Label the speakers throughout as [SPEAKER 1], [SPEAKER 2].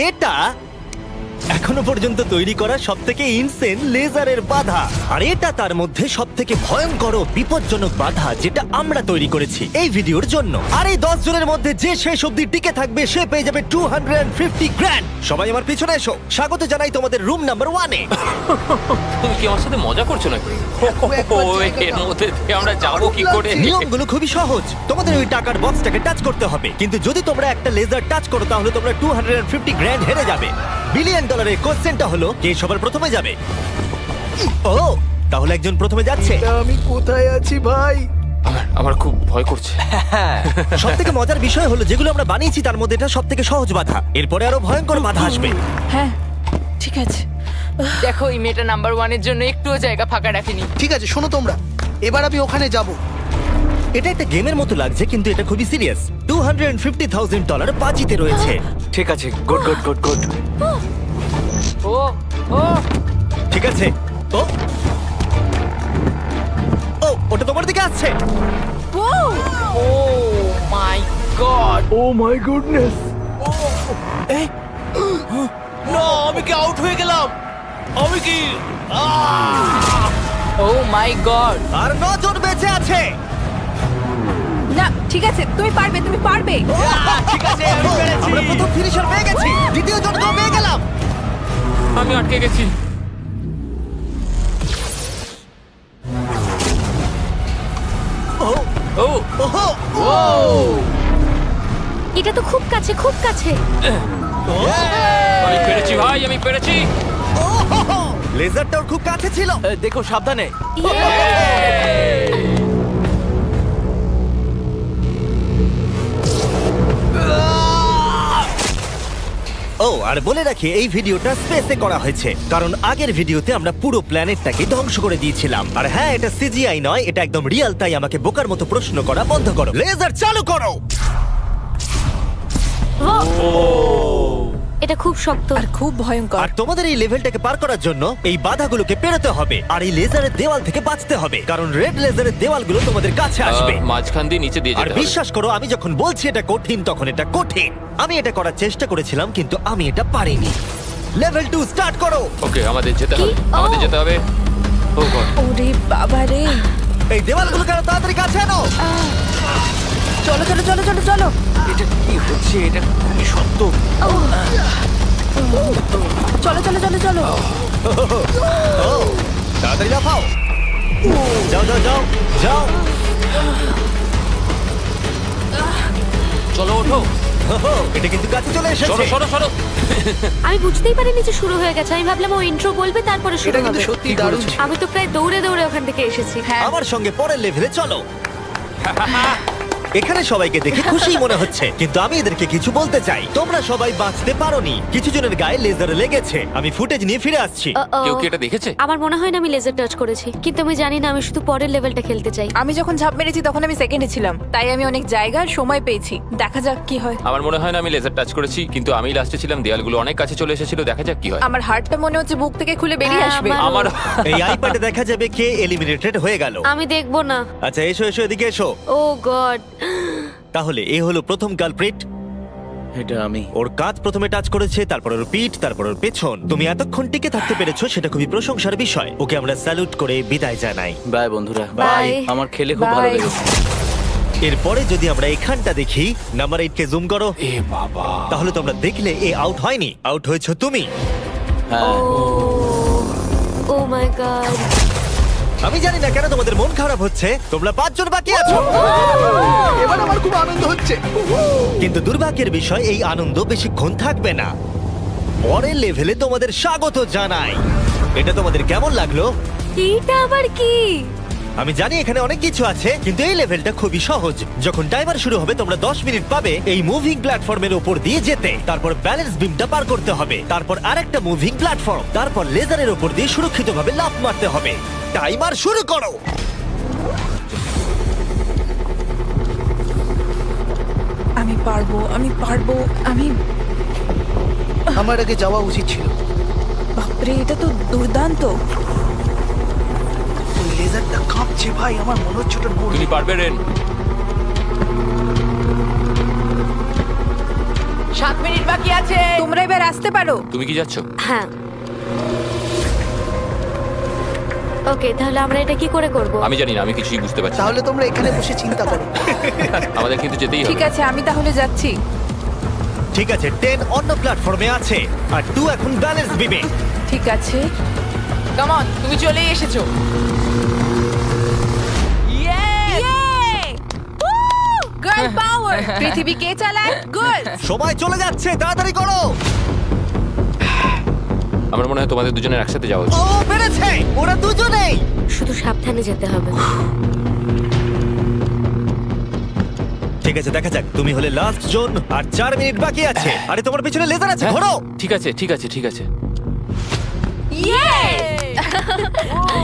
[SPEAKER 1] এটা এখনো পর্যন্ত তৈরি করা সবথেকে ইনসেন লেজারের বাধা, আর এটা তার মধ্যে সবথেকে ভয়ঙ্কর ও বিপজ্জনক বাধা যেটা আমরা তৈরি করেছি এই ভিডিওর জন্য। আর এই 10 জনের মধ্যে যে শেষ অবধি টিকে থাকবে সে পেয়ে যাবে 250 গ্র্যান্ড। সবাই আমার পিছনে এসো, স্বাগত জানাই তোমাদের রুম নাম্বার 1 এ।
[SPEAKER 2] তুমি কি আমার সাথে মজা করছো নাকি? এর মধ্যে দিয়ে আমরা যাবো কি করে?
[SPEAKER 1] নিয়মগুলো খুবই সহজ, তোমাদের ওই টাকার বক্সটাকে টাচ করতে হবে, কিন্তু যদি তোমরা একটা লেজার টাচ করো তাহলে তোমরা 250 গ্র্যান্ড হেরে যাবে। বিলিয়ন ডলারের কোশ্চেনটা হলো কে সবার প্রথমে যাবে। ও, তাহলে একজন প্রথমে যাচ্ছে।
[SPEAKER 3] আমি কোথায় আছি ভাই?
[SPEAKER 2] আমার খুব ভয় করছে।
[SPEAKER 1] সব থেকে মজার বিষয় হলো যেগুলো আমরা বানিয়েছি তার মধ্যে এটা সব থেকে সহজ বাধা, এরপরে আরো ভয়ঙ্কর বাধা আসবে।
[SPEAKER 4] হ্যাঁ ঠিক আছে। দেখো এই মেয়েটা নাম্বার 1 এর জন্য একটুও জায়গা ফাঁকা রাখেনি।
[SPEAKER 3] ঠিক আছে শোনো তোমরা, এবার আমি ওখানে যাব।
[SPEAKER 1] এটা একটা গেমের মতো লাগছে কিন্তু এটা খুবই সিরিয়াস। $250,000 বাজিতে রয়েছে।
[SPEAKER 5] ঠিক আছে, গুড গুড গুড গুড।
[SPEAKER 4] ও ও
[SPEAKER 1] ঠিক আছে। ও ও, ওটা তোমার দিকে আসছে।
[SPEAKER 4] Oh my god.
[SPEAKER 3] Oh my goodness.
[SPEAKER 5] না, আমি কি আউট হয়ে গেলাম? আমি কি?
[SPEAKER 4] ও মাই গড।
[SPEAKER 1] আর 9 জন বেঁচে আছে।
[SPEAKER 4] না ঠিক আছে, তুমি পারবে তুমি পারবে।
[SPEAKER 5] ঠিক আছে, আমি পেরেছি।
[SPEAKER 1] আমরা প্রথম ফিনিশার পেয়ে গেছি, দ্বিতীয় জনকেও পেয়ে গেলাম।
[SPEAKER 2] আমি আটকে গেছি।
[SPEAKER 1] ও
[SPEAKER 2] ও
[SPEAKER 1] ওহো,
[SPEAKER 6] এটা তো খুব কাছে খুব কাছে।
[SPEAKER 2] আমি পেরেছি ভাই, আমি পেরেছি।
[SPEAKER 1] ওহো, লেজারটাও খুব কাছে ছিল।
[SPEAKER 5] দেখো সাবধানে।
[SPEAKER 1] ও, আর বলে রাখি এই ভিডিওটা স্পেসে করা হয়েছে কারণ আগের ভিডিওতে আমরা পুরো প্ল্যানেটটাকে ধ্বংস করে দিয়েছিলাম। আর হ্যাঁ, এটা সিজিআই নয়, এটা একদম রিয়েল, তাই আমাকে বোকার মতো প্রশ্ন করা বন্ধ করো। লেজার চালু করো।
[SPEAKER 6] এটা খুব শক্ত।
[SPEAKER 4] আর খুব ভয়ঙ্কর।
[SPEAKER 1] আর তোমাদের এই লেভেলটাকে পার করার জন্য এই বাধাগুলোকে পেরোতে হবে আর এই লেজারের দেওয়াল থেকে বাঁচতে হবে, কারণ রেড লেজারের দেওয়ালগুলো তোমাদের কাছে আসবে।
[SPEAKER 2] মাঝখান দিয়ে নিচে দিয়ে
[SPEAKER 1] আর
[SPEAKER 2] যেতে হবে।
[SPEAKER 1] বিশ্বাস করো, আমি যখন বলছি এটা কঠিন তখন এটা কঠিন। আমি এটা করার চেষ্টা করেছিলাম কিন্তু আমি এটা পারিনি। লেভেল 2 স্টার্ট করো।
[SPEAKER 2] ওকে, আমাদের যেতে হবে,
[SPEAKER 6] কি?
[SPEAKER 2] আমাদের
[SPEAKER 6] ও।
[SPEAKER 2] যেতে হবে। ও গড।
[SPEAKER 4] ওরে বাবা রে।
[SPEAKER 1] এই দেওয়ালগুলো কেন তাড়াতাড়ি কাছে আনো।
[SPEAKER 4] চলো চলো চলো চলো চলো।
[SPEAKER 5] এটা কি হচ্ছে? এটা খুবই শক্ত।
[SPEAKER 4] চলো চলো চলো চলো।
[SPEAKER 1] ও, তাড়াতাড়ি লাফাও। যাও যাও যাও যাও।
[SPEAKER 2] চলো ওঠো।
[SPEAKER 1] ওহো, এটা কিন্তু কাছে চলে
[SPEAKER 2] সরো
[SPEAKER 1] এসেছে।
[SPEAKER 2] সরো সরো।
[SPEAKER 6] আমি বুঝতেই পারিনি যে শুরু হয়ে গেছে। আমি ভাবলাম ও ইন্ট্রো বলবে তারপরে শুরু
[SPEAKER 3] এটা কিন্তু
[SPEAKER 6] হবে।
[SPEAKER 3] সত্যি দারুণ ছিল।
[SPEAKER 6] আমি তো প্রায় দৌড়ে দৌড়ে ওখান থেকে এসেছি।
[SPEAKER 4] হ্যাঁ
[SPEAKER 1] আমার সঙ্গে পরের লেভেলে চলো। এখানে সবাইকে দেখে খুশি মনে হচ্ছে কিন্তু আমি এদেরকে কিছু বলতে চাই। তোমরা সবাই বাঁচতে পারোনি, কিছু জনের গায়ে লেজার লেগেছে। আমি ফুটেজ নিয়ে ফিরে আসছি।
[SPEAKER 6] Uh-oh.
[SPEAKER 2] কেউ কি এটা দেখেছে?
[SPEAKER 6] আমার মনে হয় না আমি লেজার টাচ করেছি, কিন্তু আমি জানি না, আমি শুধু পরের লেভেলটা খেলতে চাই।
[SPEAKER 4] আমি যখন ঝাঁপ মেরেছি তখন আমি সেকেন্ডে ছিলাম, তাই আমি অনেক জায়গার সময় পেয়েছি। দেখা যাক কি হয়।
[SPEAKER 2] আমার মনে হয় না আমি লেজার টাচ করেছি, কিন্তু আমি লাস্টে ছিলাম, দেয়ালগুলো অনেক কাছে চলে এসেছিল। দেখা যাক কি হয়।
[SPEAKER 4] আমার হার্টটা মনে হচ্ছে বুক থেকে খুলে বেরিয়ে
[SPEAKER 6] হ্যাঁ,
[SPEAKER 4] আসবে।
[SPEAKER 2] আমার
[SPEAKER 1] এই আইপ্যাডে দেখা যাবে কে এলিমিনেটেড হয়ে গেল।
[SPEAKER 6] আমি দেখবো না।
[SPEAKER 1] আচ্ছা এসো এসো, এদিকে এসো।
[SPEAKER 6] ও গড।
[SPEAKER 1] তাহলে এ হলো প্রথম কালপ্রিট।
[SPEAKER 5] এটা আমি।
[SPEAKER 1] ওর কাঁধ প্রথমে টাচ করেছে, তারপর ওর পিঠ, তারপর ওর পেছন। তুমি এতক্ষণ টিকে থাকতে পেরেছো, সেটা খুবই প্রশংসার বিষয়। ওকে আমরা স্যালুট করে বিদায় জানাই।
[SPEAKER 5] বাই বন্ধুরা।
[SPEAKER 6] বাই।
[SPEAKER 5] আমার খেলে খুব ভালো
[SPEAKER 4] Bye.
[SPEAKER 5] লেগেছে।
[SPEAKER 1] এরপরে যদি আমরা এখানটা দেখি, নাম্বার 8 কে জুম করো,
[SPEAKER 2] এ বাবা।
[SPEAKER 1] তাহলে তোমরা দেখলে এ আউট হয়নি, আউট হয়েছো তুমি।
[SPEAKER 5] হ্যাঁ,
[SPEAKER 6] ও মাই গড।
[SPEAKER 1] আমি জানি না কেন তোমাদের মন খারাপ হচ্ছে, তোমরা 5 জন বাকি আছো।
[SPEAKER 3] এবার আমার খুব আনন্দ হচ্ছে।
[SPEAKER 1] কিন্তু দুর্ভাগ্যের বিষয়, এই আনন্দ বেশিক্ষণ থাকবে না। পরের লেভেলে তোমাদের স্বাগত জানাই। এটা তোমাদের কেমন লাগলো?
[SPEAKER 6] এটা আবার কি?
[SPEAKER 1] আমি জানি এখানে অনেক কিছু আছে, কিন্তু এই লেভেলটা খুবই সহজ। যখন টাইমার শুরু হবে তোমরা 10 মিনিট পাবে এই মুভিং প্ল্যাটফর্মের উপর দিয়ে যেতে। তারপর ব্যালেন্স বিমটা পার করতে হবে, তারপর আরেকটা মুভিং প্ল্যাটফর্ম, তারপর লেজারের উপর দিয়ে সুরক্ষিতভাবে লাফ মারতে হবে। টাইমার শুরু করো।
[SPEAKER 4] আমি পারবো আমি পারবো। আমি
[SPEAKER 3] আমার আগে যাওয়া উচিত ছিল।
[SPEAKER 4] বাপরে, এটা তো দুর্দান্ত।
[SPEAKER 3] ওই লেজারটা কাঁপছে ভাই, আমার মনে হচ্ছে ওটা নড়বে।
[SPEAKER 2] তুমি পারবে রেন।
[SPEAKER 4] 7 মিনিট বাকি আছে।
[SPEAKER 7] তোমরা এবার আসতে পারো।
[SPEAKER 2] তুমি কি যাচ্ছ?
[SPEAKER 6] হ্যাঁ ওকে, তাহলে আমরা এটা কি করে করব?
[SPEAKER 2] আমি জানি না, আমি কিছুই বুঝতে পারছি না।
[SPEAKER 3] তাহলে তোমরা এখানে বসে চিন্তা করো।
[SPEAKER 2] আমাদের কিন্তু যেতেই হবে।
[SPEAKER 7] ঠিক আছে, আমি তাহলে যাচ্ছি।
[SPEAKER 1] ঠিক আছে, 10 অন্য প্ল্যাটফর্মে আছে আর 2 এখন ব্যালেন্স বিমে।
[SPEAKER 7] ঠিক আছে।
[SPEAKER 4] কাম অন, তুমি চলেই এসেছো।
[SPEAKER 7] গার্ল পাওয়ার। পৃথিবী কে চালায়? গার্ল।
[SPEAKER 1] সময় চলে যাচ্ছে, তাড়াতাড়ি করো।
[SPEAKER 2] আমার মনে হয় তোমাদের দুজনের একসাথে যাওয়া উচিত।
[SPEAKER 1] ও পেরেছে, ওরা দুজনেই।
[SPEAKER 6] শুধু সাবধানে যেতে হবে।
[SPEAKER 1] ঠিক আছে, দেখা যাক। তুমি হলে লাস্ট জোন আর 4 মিনিট বাকি আছে। আরে তোমার পিছনে লেজার আছে,
[SPEAKER 2] হ্যাঁ,
[SPEAKER 1] ঘোরো।
[SPEAKER 2] ঠিক আছে ঠিক আছে ঠিক আছে।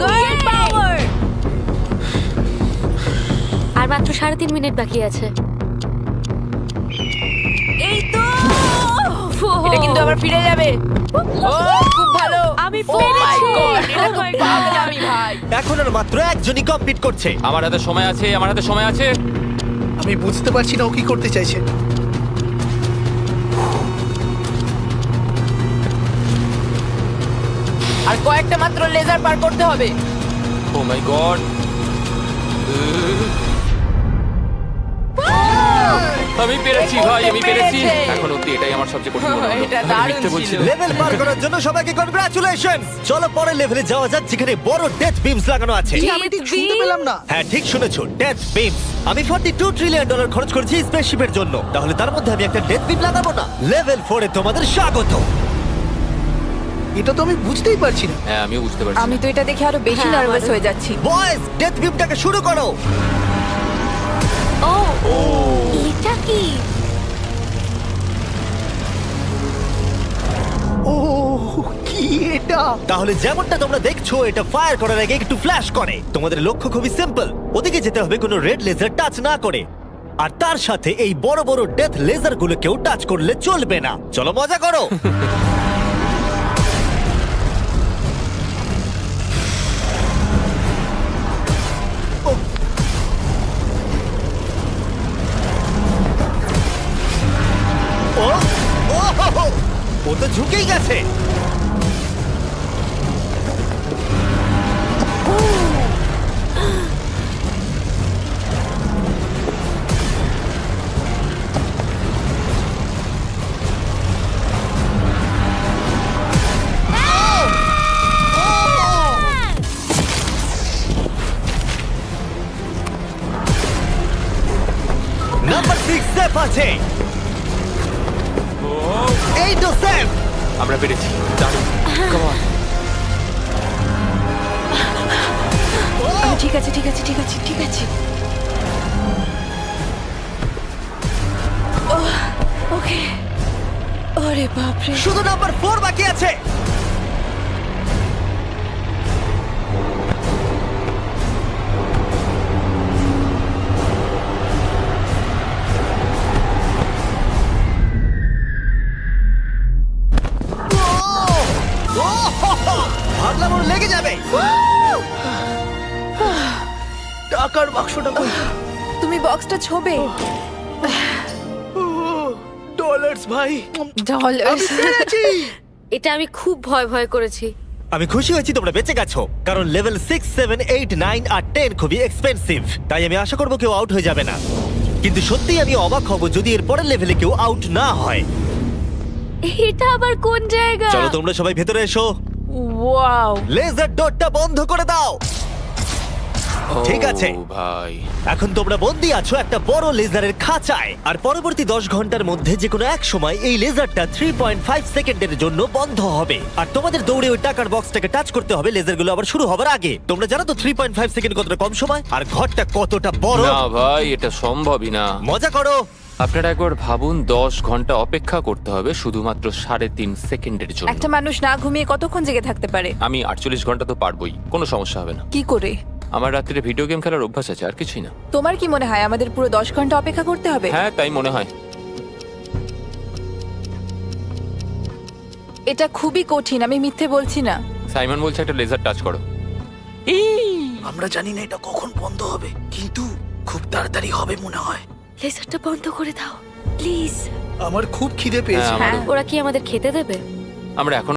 [SPEAKER 7] গার্ল পাওয়ার।
[SPEAKER 6] আর মাত্র 3.5 মিনিট বাকি আছে।
[SPEAKER 7] এই তো।
[SPEAKER 4] এটা কিন্তু আবার ফিরে যাবে। ও খুব ভালো।
[SPEAKER 6] আমি
[SPEAKER 4] Oh my
[SPEAKER 6] পেরেছি।
[SPEAKER 4] God, এটা তো
[SPEAKER 6] Oh my God.
[SPEAKER 4] পাগলামি ভাই।
[SPEAKER 1] এখন আর মাত্র একজনই কমপ্লিট করছে।
[SPEAKER 2] আমার হাতে সময় আছে, আমার হাতে সময় আছে।
[SPEAKER 3] আমি বুঝতে পারছি না ও কি করতে চাইছে।
[SPEAKER 4] আর কয়েকটা মাত্র লেজার পার করতে হবে।
[SPEAKER 2] ও মাই গড। আমি পেরেছি ভাই, আমি পেরেছি।
[SPEAKER 4] পেরেছে।
[SPEAKER 2] এখন অব্দি এটাই আমার সবচেয়ে কঠিন মনে হলো।
[SPEAKER 4] এটা
[SPEAKER 2] আমি
[SPEAKER 4] দারুণ
[SPEAKER 2] মিথ্যে বলছি
[SPEAKER 4] ছিল।
[SPEAKER 2] না।
[SPEAKER 1] লেভেল পার করার জন্য সবাইকে কনগ্রাচুলেশনস। চলো পরের লেভেলে যাওয়া যাক, যেখানে বড় ডেথ বিমস লাগানো আছে।
[SPEAKER 3] আমি ঠিক শুনতে পেলাম না।
[SPEAKER 1] হ্যাঁ ঠিক শুনেছো, ডেথ বিমস। আমি $42 ট্রিলিয়ন খরচ করেছি স্পেসশিপের জন্য, তাহলে তার মধ্যে আমি একটা ডেথ বিম লাগাবো না? লেভেল 4 এ তোমাদের স্বাগত।
[SPEAKER 3] এটা তো আমি বুঝতেই পারছি না।
[SPEAKER 2] হ্যাঁ আমিও বুঝতে পারছি।
[SPEAKER 7] আমি তো এটা দেখে আরো বেশি
[SPEAKER 6] হ্যাঁ,
[SPEAKER 7] নার্ভাস
[SPEAKER 6] আমারও।
[SPEAKER 7] হয়ে যাচ্ছি।
[SPEAKER 1] বয়েজ, ডেথ বিমটাকে শুরু করো।
[SPEAKER 6] ও এটা কি?
[SPEAKER 3] ও কি এটা?
[SPEAKER 1] তাহলে যেমনটা তোমরা দেখছো, এটা ফায়ার করার আগে একটু ফ্ল্যাশ করে। তোমাদের লক্ষ্য খুবই সিম্পল, ওদিকে যেতে হবে কোনো রেড লেজার টাচ না করে। আর তার সাথে এই বড় বড় ডেথ লেজার গুলোকেও টাচ করলে চলবে না। চলো মজা করো। ও ও হো, হো, ও তো ঝুঁকেই গেছে। নাম্বার 6 সেফ আছে। এই তো সেফ।
[SPEAKER 2] আমরা পেরেছি। দারুণ। Come on.
[SPEAKER 7] ঠিক আছে ঠিক আছে ঠিক আছে ঠিক আছে। ওকে। ওরে বাপরে।
[SPEAKER 1] শুধু নাম্বার 4 বাকি আছে। ভাবলাম ওর লেগে যাবে।
[SPEAKER 3] টাকার বাক্সটা কই?
[SPEAKER 7] তুমি বক্সটা ছোবে।
[SPEAKER 3] ডলার্স ভাই।
[SPEAKER 7] ডলার।
[SPEAKER 3] পেরেছি।
[SPEAKER 6] এটা আমি খুব ভয় ভয় করেছি।
[SPEAKER 1] আমি খুশি হয়েছি তোমরা বেঁচে গেছো, কারণ লেভেল 6, 7, 8, 9 আর 10 খুবই এক্সপেন্সিভ। তাই আমি আশা করবো কেউ আউট হয়ে যাবে না। কিন্তু সত্যি আমি অবাক হব যদি এর পরের লেভেলে কেউ আউট না হয়।
[SPEAKER 6] এটা আবার কোন জায়গা?
[SPEAKER 1] চলো তোমরা সবাই ভেতরে এসো।
[SPEAKER 7] ওয়াও।
[SPEAKER 1] লেজার ডটটা বন্ধ করে দাও। ঠিক আছে।
[SPEAKER 2] ও ভাই।
[SPEAKER 1] এখন তোমরা বন্দি আছো একটা বড় লেজারের খাঁচায়, আর পরবর্তী 10 ঘন্টার মধ্যে যে কোনো এক সময় এই লেজারটা 3.5 সেকেন্ডের জন্য বন্ধ হবে। আর তোমাদের দৌড়ে ওই টাকার বক্সটাকে টাচ করতে হবে লেজারগুলো আবার শুরু হবার আগে। তোমরা জানো তো 3.5 সেকেন্ড কতটা কম সময়, আর ঘরটা কতটা বড়।
[SPEAKER 2] না ভাই, এটা সম্ভবই না।
[SPEAKER 1] মজা করো।
[SPEAKER 2] আপনারা একবার ভাবুন, 10 ঘন্টা অপেক্ষা করতে হবে শুধুমাত্র 3.5 সেকেন্ডের জন্য।
[SPEAKER 7] একটা মানুষ না ঘুমিয়ে কতক্ষণ জেগে থাকতে পারে?
[SPEAKER 2] আমি 48 ঘন্টা তো পারবোই, কোনো সমস্যা হবে না।
[SPEAKER 7] কি করে?
[SPEAKER 2] আমার রাত্রে ভিডিও গেম খেলার অভ্যাস আছে, আর কিছুই না।
[SPEAKER 7] তোমার কি মনে হয় আমাদের পুরো 10 ঘন্টা অপেক্ষা করতে হবে?
[SPEAKER 2] হ্যাঁ তাই মনে হয়।
[SPEAKER 7] এটা খুবই কঠিন, আমি মিথ্যে বলছি না।
[SPEAKER 2] সাইমন বলছে একটা লেজার টাচ করো।
[SPEAKER 3] আমরা জানি না এটা কখন বন্ধ হবে, কিন্তু খুব তাড়াতাড়ি হবে মনে হয়।
[SPEAKER 6] লেজারটা বন্ধ করে দাও প্লিজ।
[SPEAKER 3] আমার খুব খিদে পেয়েছে।
[SPEAKER 2] হ্যাঁ,
[SPEAKER 6] ওরা কি আমাদের খেতে দেবে?
[SPEAKER 2] আমরা এখন